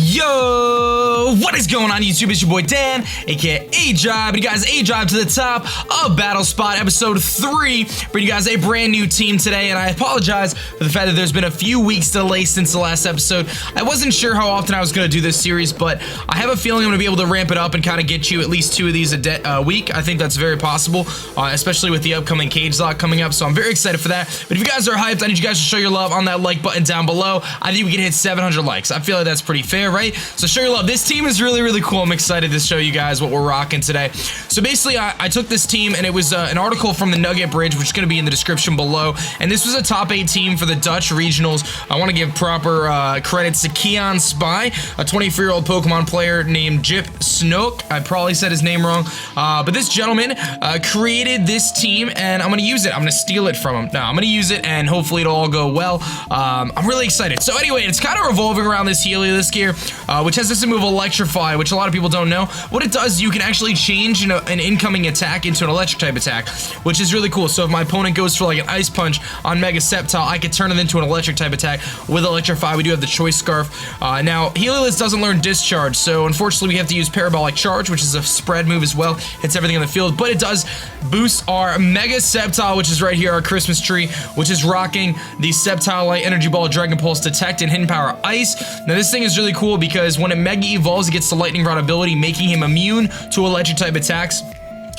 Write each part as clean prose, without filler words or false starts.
Yo, what is going on YouTube? It's your boy Dan, aka aDrive. You guys, aDrive to the top of Battlespot episode 3. Bring you guys a brand new team today, and I apologize for the fact that there's been a few weeks delay since the last episode. I wasn't sure how often I was going to do this series, but I have a feeling I'm going to be able to ramp it up and kind of get you at least 2 of these a week. I think that's very possible, especially with the upcoming cage lock coming up, so I'm very excited for that. But if you guys are hyped, I need you guys to show your love on that like button down below. I think we can hit 700 likes. I feel like that's pretty fair, right? So show your love. This team is really cool. I'm excited to show you guys what we're rocking today. So basically, I took this team, and it was an article from the Nugget Bridge, which is going to be in the description below. And this was a top 8 team for the Dutch regionals. I want to give proper credits to Keonspy, a 24-year-old Pokemon player named Jip Snook. I probably said his name wrong. But this gentleman created this team, and I'm going to use it. I'm going to steal it from him. No, I'm going to use it, and hopefully it'll all go well. I'm really excited. So anyway, it's kind of revolving around this Heliolisk here, which has this move Electrify, which a lot of people don't know. What it does, you can actually change an incoming attack into an electric type attack, which is really cool. So if my opponent goes for like an Ice Punch on Mega Sceptile, I could turn it into an electric type attack with Electrify. We do have the Choice Scarf. Now, Heliolisk doesn't learn Discharge, so unfortunately we have to use Parabolic Charge, which is a spread move as well. Hits everything on the field, but it does boost our Mega Sceptile, which is right here, our Christmas tree, which is rocking the Sceptile Light, Energy Ball, Dragon Pulse, Detect, and Hidden Power Ice. Now this thing is really cool because when it Mega Evolves, it gets the Lightning Rod ability, making him immune to electric type attacks,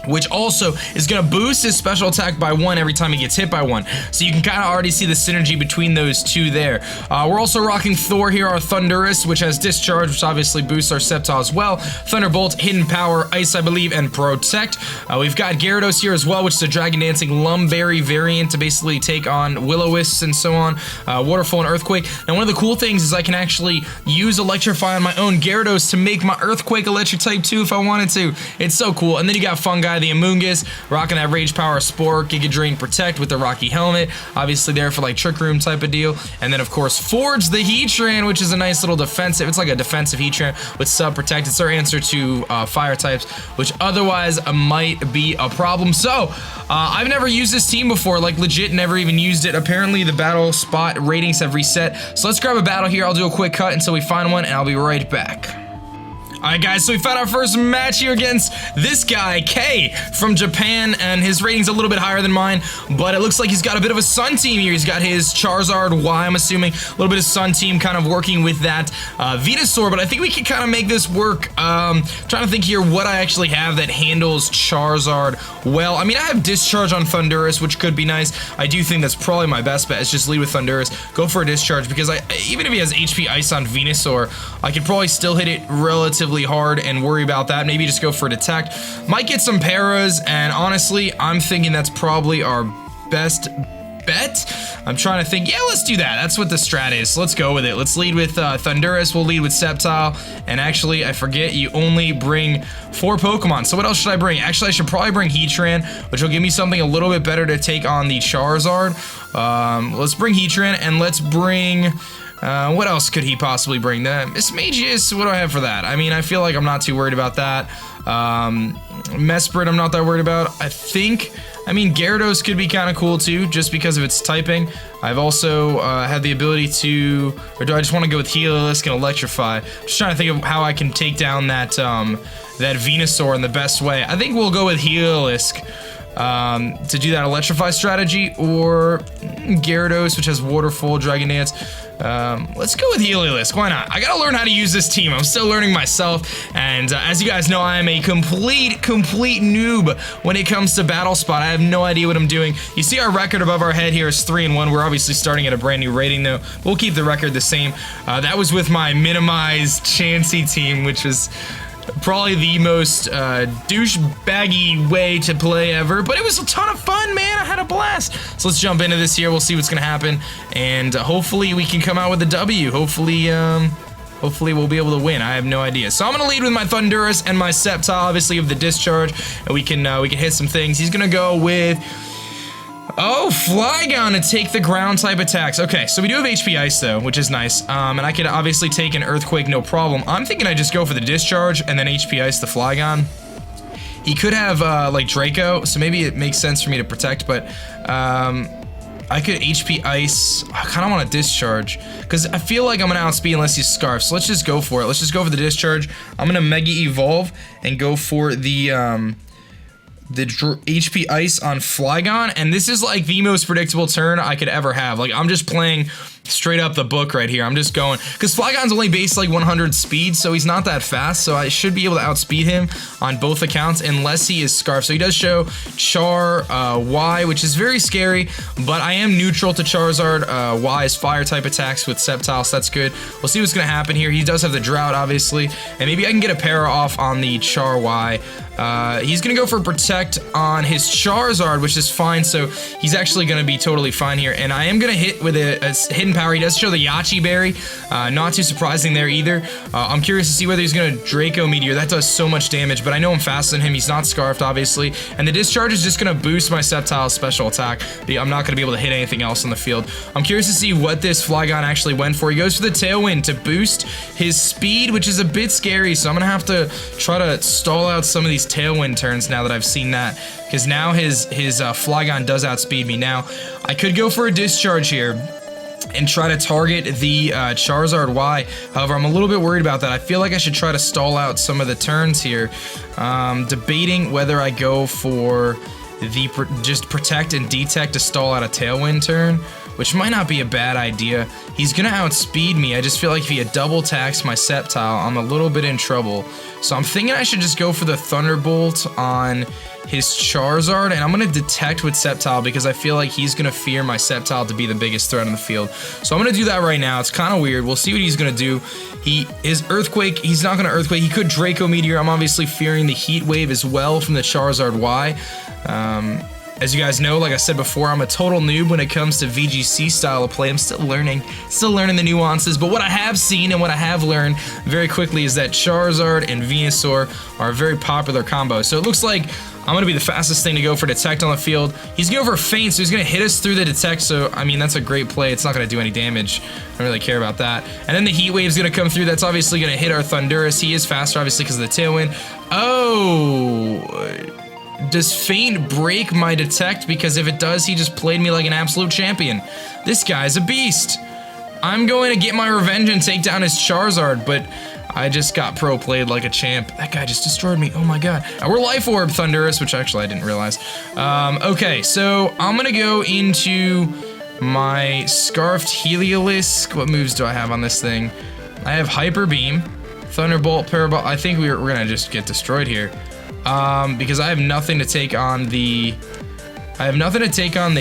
which also is going to boost his special attack by 1 every time he gets hit by 1. So you can kind of already see the synergy between those two there. We're also rocking Thor here, our Thundurus, which has Discharge, which obviously boosts our Sceptile as well. Thunderbolt, Hidden Power, Ice, I believe, and Protect. We've got Gyarados here as well, which is a Dragon Dancing Lumberry variant to basically take on Will-O-Wisps and so on. Waterfall and Earthquake. Now one of the cool things is I can actually use Electrify on my own Gyarados to make my Earthquake electric type too if I wanted to. It's so cool. And then you got Fungi, the Amoonguss, rocking that Rage Power, Spore, Giga Drain, Protect with the Rocky Helmet, obviously there for like Trick Room type of deal. And then of course Forge the Heatran, which is a nice little defensive, it's like a defensive Heatran with Sub Protect. It's our answer to fire types, which otherwise might be a problem. So I've never used this team before, like legit never even used it. Apparently the battle spot ratings have reset. So let's grab a battle here. I'll do a quick cut until we find one, and I'll be right back. Alright guys, so we found our first match here against this guy, K, from Japan, and his rating's a little bit higher than mine, but it looks like he's got a bit of a Sun team here. He's got his Charizard Y, I'm assuming, a little bit of Sun team kind of working with that Venusaur, but I think we can kind of make this work. Trying to think here what I actually have that handles Charizard well. I mean, I have Discharge on Thundurus, which could be nice. I do think that's probably my best bet, is just lead with Thundurus, go for a Discharge, because even if he has HP Ice on Venusaur, I could probably still hit it relatively hard and worry about that. Maybe just go for Detect. Might get some Paras, and honestly, I'm thinking that's probably our best bet. I'm trying to think. Yeah, let's do that. That's what the strat is. So let's go with it. Let's lead with Thundurus. We'll lead with Sceptile. And actually, I forget, you only bring 4 Pokemon. So what else should I bring? Actually, I should probably bring Heatran, which will give me something a little bit better to take on the Charizard. Let's bring Heatran, and let's bring... what else could he possibly bring? Mismagius, what do I have for that? I mean, I feel like I'm not too worried about that. Mesprit, I'm not that worried about. I mean, Gyarados could be kind of cool too, just because of its typing. I've also had the ability to, or do I just want to go with Heliolisk and Electrify? Just trying to think of how I can take down that Venusaur in the best way. I think we'll go with Heliolisk to do that Electrify strategy, or Gyarados, which has Waterfall, Dragon Dance. Let's go with Heliolisk. Why not? I gotta learn how to use this team. I'm still learning myself, and as you guys know, I am a complete noob when it comes to Battlespot. I have no idea what I'm doing. You see our record above our head here is 3-1. We're obviously starting at a brand new rating though. We'll keep the record the same. That was with my minimized Chansey team, which was probably the most douchebaggy way to play ever, but it was a ton of fun, man. I had a blast. So let's jump into this here. We'll see what's gonna happen, and hopefully we can come out with a W. Hopefully we'll be able to win. I have no idea. So I'm gonna lead with my Thundurus and my Sceptile, obviously with the Discharge, and we can hit some things. He's gonna go with Flygon to take the ground type attacks. Okay, so we do have HP Ice though, which is nice. And I could obviously take an Earthquake, no problem. I'm thinking I just go for the Discharge and then HP Ice the Flygon. He could have like Draco, so maybe it makes sense for me to Protect, but I could HP Ice. I kind of want to Discharge because I feel like I'm going to outspeed unless he's Scarf. So let's just go for it. Let's just go for the Discharge. I'm going to Mega Evolve and go for the HP Ice on Flygon. And this is like the most predictable turn I could ever have. Like, I'm just playing straight up the book right here. I'm just going, because Flygon's only based like 100 speed, so he's not that fast, so I should be able to outspeed him on both accounts unless he is Scarf. So he does show Char Y, which is very scary, but I am neutral to Charizard. Y is fire type attacks with Sceptile, so that's good. We'll see what's gonna happen here. He does have the Drought, obviously, and maybe I can get a Para off on the Char Y. He's gonna go for Protect on his Charizard, which is fine, so he's actually gonna be totally fine here, and I am gonna hit with a Hidden Power. He does show the Yachi Berry, not too surprising there either. I'm curious to see whether he's gonna Draco Meteor. That does so much damage, but I know I'm faster than him. He's not Scarfed, obviously, and the Discharge is just gonna boost my Sceptile special attack. I'm not gonna be able to hit anything else on the field. I'm curious to see what this Flygon actually went for. He goes for the Tailwind to boost his speed, which is a bit scary, so I'm gonna have to try to stall out some of these Tailwind turns now that I've seen that, because now his Flygon does outspeed me. Now, I could go for a Discharge here and try to target the Charizard Y. However, I'm a little bit worried about that. I feel like I should try to stall out some of the turns here. Debating whether I go for the just Protect and Detect to stall out a Tailwind turn, which might not be a bad idea. He's gonna outspeed me. I just feel like if he double attacks my Sceptile, I'm a little bit in trouble. So I'm thinking I should just go for the Thunderbolt on his Charizard, and I'm gonna Detect with Sceptile because I feel like he's gonna fear my Sceptile to be the biggest threat on the field. So I'm gonna do that right now. It's kind of weird. We'll see what he's gonna do. His Earthquake, he's not gonna Earthquake. He could Draco Meteor. I'm obviously fearing the Heat Wave as well from the Charizard Y. As you guys know, like I said before, I'm a total noob when it comes to VGC style of play. I'm still learning the nuances, but what I have seen and what I have learned very quickly is that Charizard and Venusaur are a very popular combo. So it looks like I'm gonna be the fastest thing to go for Detect on the field. He's going for Feint, so he's gonna hit us through the Detect, so I mean, that's a great play. It's not gonna do any damage. I don't really care about that. And then the Heat Wave's gonna come through. That's obviously gonna hit our Thundurus. He is faster, obviously, because of the Tailwind. Oh, does Feint break my Detect? Because if it does, he just played me like an absolute champion. This guy's a beast. I'm going to get my revenge and take down his Charizard, but I just got pro played like a champ. That guy just destroyed me. Oh my god. We're Life Orb Thundurus, which actually I didn't realize. Okay, so I'm gonna go into my Scarfed Heliolisk. What moves do I have on this thing? I have Hyper Beam, Thunderbolt, Parabol. I think we're gonna just get destroyed here. Because I have nothing to take on the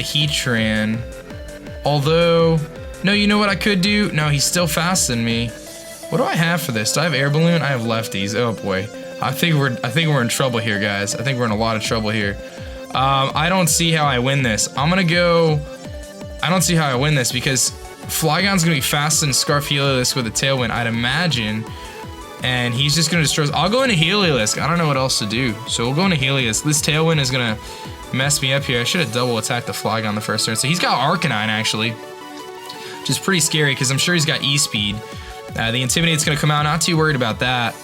Heatran. Although, no, you know what I could do? No, he's still faster than me. What do I have for this? Do I have Air Balloon? I have Lefties. Oh boy. I think we're in trouble here, guys. I think we're in a lot of trouble here. I don't see how I win this. I don't see how I win this because Flygon's gonna be faster than Scarf Heliolisk with a Tailwind, I'd imagine. And he's just gonna destroy us. I'll go into Heliolisk. I don't know what else to do. So we'll go into Heliolisk. This Tailwind is gonna mess me up here. I should have double attacked the Flygon the first turn. So he's got Arcanine actually, which is pretty scary because I'm sure he's got E-Speed. The Intimidate's gonna come out. Not too worried about that.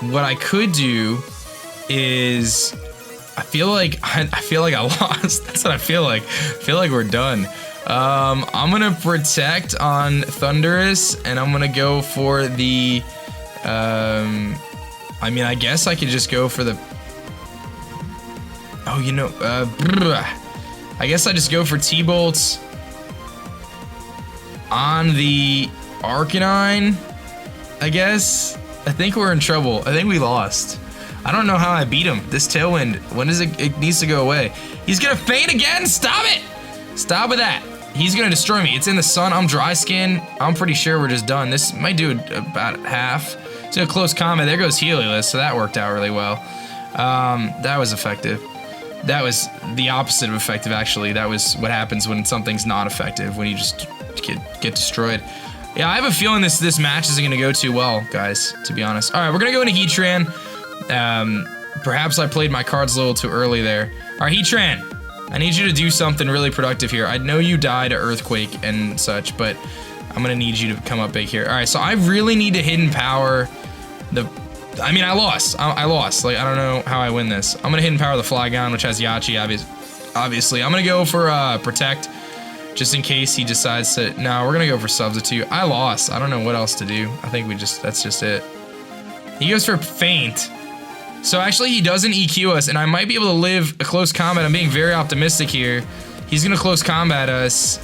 What I could do is I feel like I lost. That's what I feel like. I feel like we're done. I'm gonna Protect on Thundurus, and I'm gonna go for the, I mean, I guess I could just go for the, oh, you know, I guess I just go for T-Bolts on the Arcanine, I guess. I think we're in trouble. I think we lost. I don't know how I beat him. This Tailwind, when is it needs to go away. He's gonna Feint again, stop it! Stop with that. He's gonna destroy me. It's in the sun. I'm dry skin. I'm pretty sure we're just done. This might do about half. It's a close combat. There goes Heliolisk, so that worked out really well. That was effective. That was the opposite of effective, actually. That was what happens when something's not effective, when you just get destroyed. Yeah, I have a feeling this match isn't gonna go too well, guys, to be honest. All right, we're gonna go into Heatran. Perhaps I played my cards a little too early there. All right, Heatran. I need you to do something really productive here. I know you die to Earthquake and such, but I'm gonna need you to come up big here. All right, so I really need to Hidden Power I mean, I lost. I lost. Like, I don't know how I win this. I'm gonna Hidden Power the Flygon, which has Yachi, obviously. I'm gonna go for protect, just in case he decides to. No, we're gonna go for substitute. I lost. I don't know what else to do. I think that's just it. He goes for feint. So actually he doesn't EQ us, and I might be able to live a close combat. I'm being very optimistic here. He's gonna close combat us.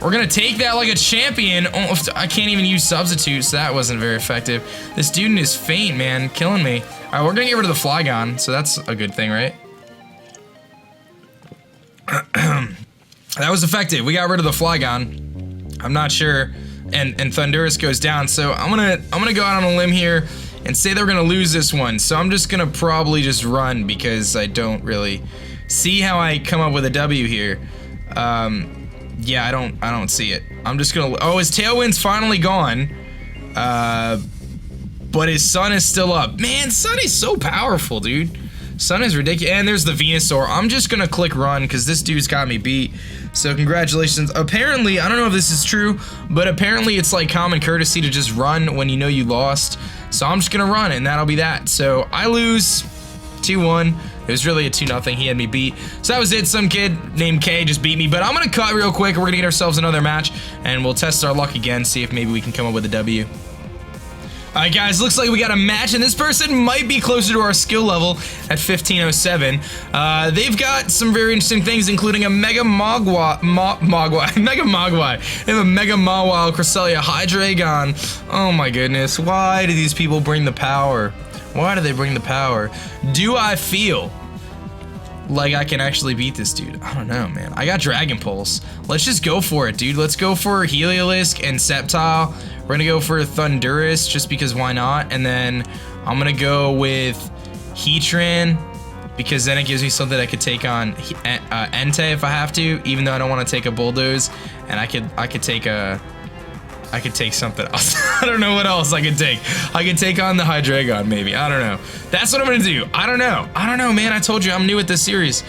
We're gonna take that like a champion. Oh, I can't even use substitutes, so that wasn't very effective. This dude in his feint, man, killing me. All right, we're gonna get rid of the Flygon, so that's a good thing, right? That was effective. We got rid of the Flygon. I'm not sure, and Thundurus goes down. So I'm gonna go out on a limb here and say that we're gonna lose this one. So I'm just gonna probably just run because I don't really see how I come up with a W here. Yeah, I don't see it. I'm just gonna. Oh, his Tailwind's finally gone. But his Sun is still up. Man, Sun is so powerful, dude. Sun is ridiculous. And there's the Venusaur. I'm just gonna click run because this dude's got me beat. So congratulations. Apparently, I don't know if this is true, but apparently it's like common courtesy to just run when you know you lost. So I'm just gonna run and that'll be that. So I lose 2-1. It was really a 2-0. He had me beat. So that was it. Some kid named K just beat me. But I'm gonna cut real quick. We're gonna get ourselves another match and we'll test our luck again, see if maybe we can come up with a W. Alright guys, looks like we got a match, and this person might be closer to our skill level at 1507. They've got some very interesting things, including a Mega Mogwai. Mega Mogwai. They have a Mega Mawile, Cresselia, Hydreigon. Oh my goodness, why do these people bring the power? Why do they bring the power? Do I feel like I can actually beat this dude? I don't know, man. I got Dragon Pulse. Let's just go for it, dude. Let's go for Heliolisk and Sceptile. We're gonna go for Thundurus just because why not? And then I'm gonna go with Heatran because then it gives me something I could take on Entei if I have to, even though I don't want to take a Bulldoze, and I could take something else. I don't know what else I could take. I could take on the Hydreigon maybe. I don't know. That's what I'm gonna do. I don't know, man. I told you I'm new at this series.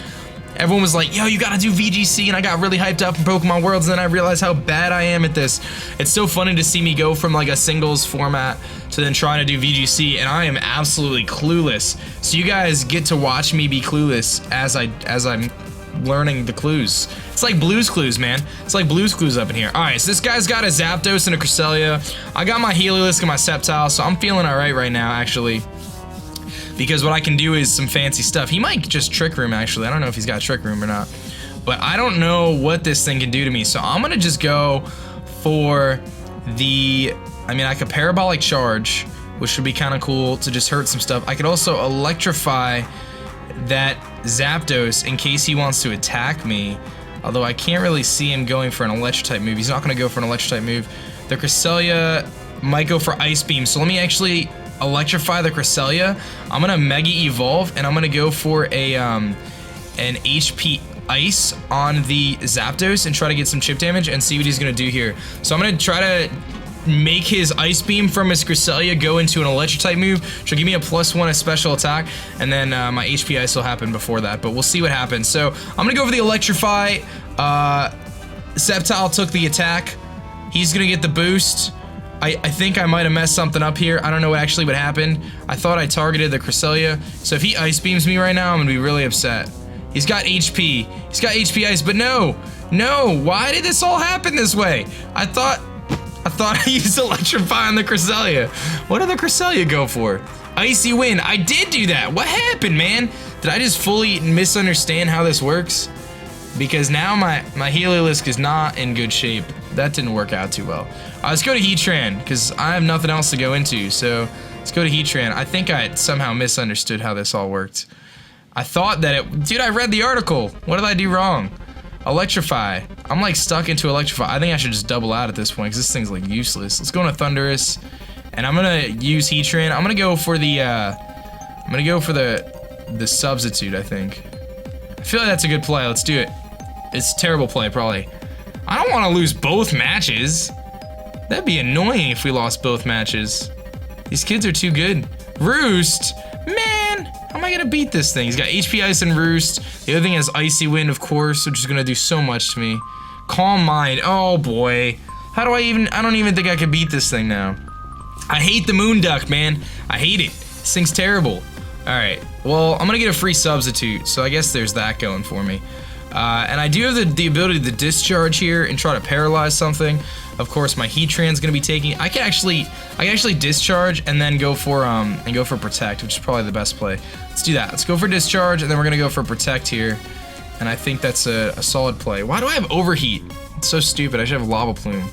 Everyone was like, yo, you gotta do VGC, and I got really hyped up in Pokemon Worlds, and then I realized how bad I am at this. It's so funny to see me go from like a singles format to then trying to do VGC, and I am absolutely clueless. So you guys get to watch me be clueless as I'm learning the clues. It's like Blue's Clues, man. It's like Blue's Clues up in here. Alright, so this guy's got a Zapdos and a Cresselia. I got my Heliolisk and my Sceptile, so I'm feeling alright right now, actually. Because what I can do is some fancy stuff. He might just Trick Room, actually. I don't know if he's got Trick Room or not. But I don't know what this thing can do to me. So I'm going to just go for the... I mean, I could Parabolic Charge, which would be kind of cool to just hurt some stuff. I could also Electrify that Zapdos in case he wants to attack me. Although I can't really see him going for an Electric-type move. He's not going to go for an Electric-type move. The Cresselia might go for Ice Beam. So let me actually... Electrify the Cresselia. I'm gonna Mega Evolve and I'm gonna go for a an HP Ice on the Zapdos and try to get some chip damage and see what he's gonna do here. So I'm gonna try to make his Ice Beam from his Cresselia go into an Electric type move, which will give me a +1 a special attack, and then my HP Ice will happen before that, but we'll see what happens. So I'm gonna go for the Electrify. Sceptile took the attack. He's gonna get the boost. I think I might have messed something up here. I don't know actually what happened. I thought I targeted the Cresselia. So if he Ice Beams me right now, I'm gonna be really upset. He's got HP. He's got HP Ice, but no. No, why did this all happen this way? I thought I used Electrify on the Cresselia. What did the Cresselia go for? Icy Wind. I did do that. What happened, man? Did I just fully misunderstand how this works? Because now my Heliolisk is not in good shape. That didn't work out too well. Let's go to Heatran, because I have nothing else to go into, so let's go to Heatran. I think I somehow misunderstood how this all worked. I thought that it... Dude, I read the article. What did I do wrong? Electrify. I'm like stuck into Electrify. I think I should just double out at this point, because this thing's like useless. Let's go into Thundurus, and I'm gonna use Heatran. I'm gonna go for the, the substitute, I think. I feel like that's a good play. Let's do it. It's a terrible play, probably. I don't want to lose both matches. That'd be annoying if we lost both matches. These kids are too good. Roost? Man, how am I gonna beat this thing? He's got HP Ice and Roost. The other thing has Icy Wind, of course, which is gonna do so much to me. Calm Mind. Oh boy. How do I don't even think I can beat this thing now. I hate the Moonduck, man. I hate it. This thing's terrible. Alright, well, I'm gonna get a free substitute, so I guess there's that going for me. And I do have the ability to discharge here and try to paralyze something. Of course, my Heatran's gonna be taking. I can actually discharge and then go for protect, which is probably the best play. Let's do that. Let's go for discharge, and then we're gonna go for protect here. And I think that's a solid play. Why do I have overheat? It's so stupid. I should have lava plume.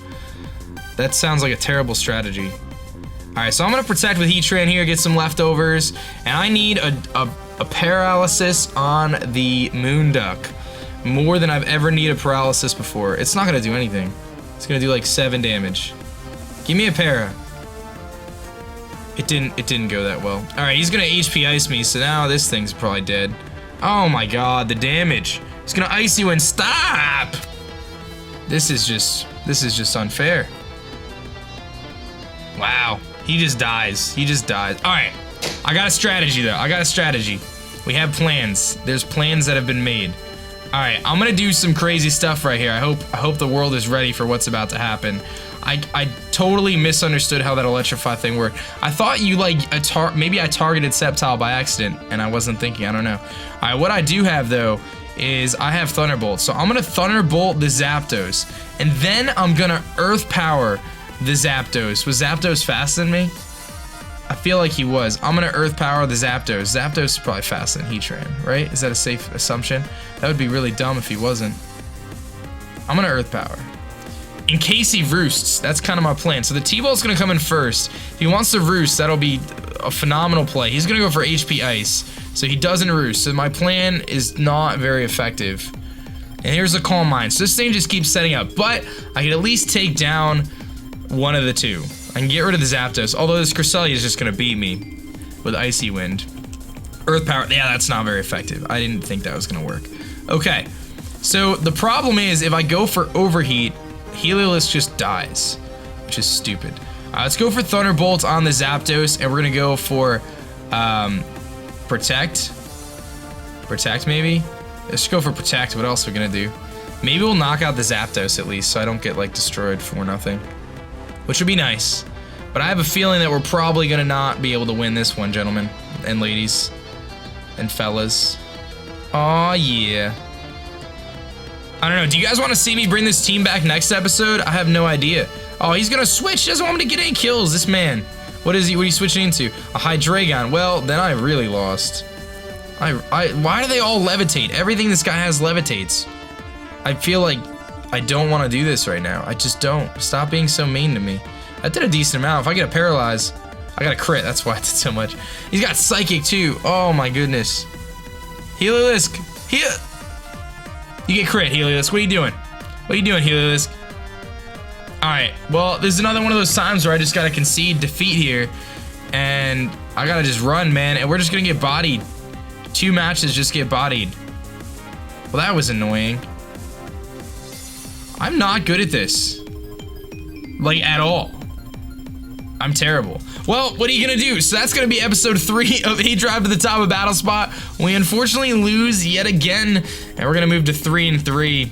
That sounds like a terrible strategy. All right, so I'm gonna protect with Heatran here, get some leftovers, and I need a paralysis on the Moonduck. More than I've ever needed paralysis before. It's not gonna do anything. It's gonna do like 7 damage. Give me a para. It didn't go that well. All right, he's gonna HP ice me, so now this thing's probably dead. Oh my god, the damage. He's gonna ice you and stop. This is just unfair. Wow, he just dies. He just dies. All right, I got a strategy though. I got a strategy. We have plans. There's plans that have been made. All right, I'm gonna do some crazy stuff right here. I hope the world is ready for what's about to happen. I totally misunderstood how that electrify thing worked. I thought you maybe I targeted Sceptile by accident and I wasn't thinking. I don't know. All right, what I do have though is I have Thunderbolt. So I'm gonna Thunderbolt the Zapdos, and then I'm gonna Earth Power the Zapdos. Was Zapdos faster than me? I feel like he was. I'm gonna Earth Power the Zapdos. Zapdos is probably faster than Heatran, right? Is that a safe assumption? That would be really dumb if he wasn't. I'm gonna Earth Power. In case he roosts, that's kind of my plan. So the T-Ball's gonna come in first. If he wants to roost, that'll be a phenomenal play. He's gonna go for HP Ice, so he doesn't roost. So my plan is not very effective. And here's a Calm Mind. So this thing just keeps setting up, but I can at least take down one of the two. I can get rid of the Zapdos, although this Cresselia is just gonna beat me with Icy Wind. Earth Power, yeah, that's not very effective. I didn't think that was gonna work. Okay, so the problem is if I go for Overheat, Heliolisk just dies, which is stupid. Let's go for Thunderbolt on the Zapdos, and we're gonna go for Protect. Protect, maybe? Let's go for Protect. What else are we gonna do? Maybe we'll knock out the Zapdos at least, so I don't get like destroyed for nothing, which would be nice. But I have a feeling that we're probably gonna not be able to win this one, gentlemen and ladies and fellas. Aw, yeah. I don't know, do you guys want to see me bring this team back next episode? I have no idea. Oh, he's gonna switch. He doesn't want me to get any kills, this man. What is he? What are you switching into? A Hydreigon. Well, then I really lost. Why do they all levitate? Everything this guy has levitates. I feel like I don't want to do this right now. I just don't. Stop being so mean to me. I did a decent amount. If I get a Paralyze, I got a crit. That's why I did so much. He's got Psychic too. Oh my goodness. Heliolisk. You get crit, Heliolisk. What are you doing? What are you doing, Heliolisk? Alright, well, this is another one of those times where I just gotta concede defeat here. And I gotta just run, man. And we're just gonna get bodied. 2 matches just get bodied. Well, that was annoying. I'm not good at this. Like, at all. I'm terrible. Well, what are you gonna do? So that's gonna be episode 3 of aDrive to the top of Battlespot. We unfortunately lose yet again, and we're gonna move to 3-3,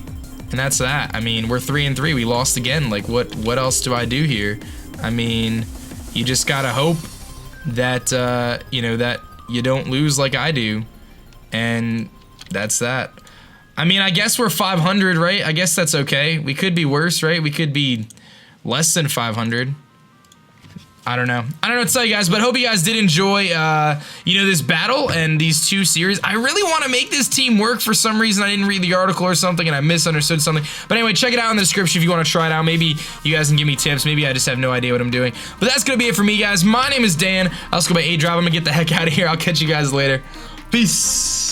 and that's that. I mean, we're 3-3. We lost again. Like, what else do I do here? I mean, you just gotta hope that you know, that you don't lose like I do, and that's that. I mean, I guess we're 500, right? I guess that's okay. We could be worse, right? We could be less than 500. I don't know. I don't know what to tell you guys, but I hope you guys did enjoy, you know, this battle and these 2 series. I really want to make this team work. For some reason, I didn't read the article or something, and I misunderstood something. But anyway, check it out in the description if you want to try it out. Maybe you guys can give me tips. Maybe I just have no idea what I'm doing. But that's going to be it for me, guys. My name is Dan. I'll just go by aDrive. I'm going to get the heck out of here. I'll catch you guys later. Peace.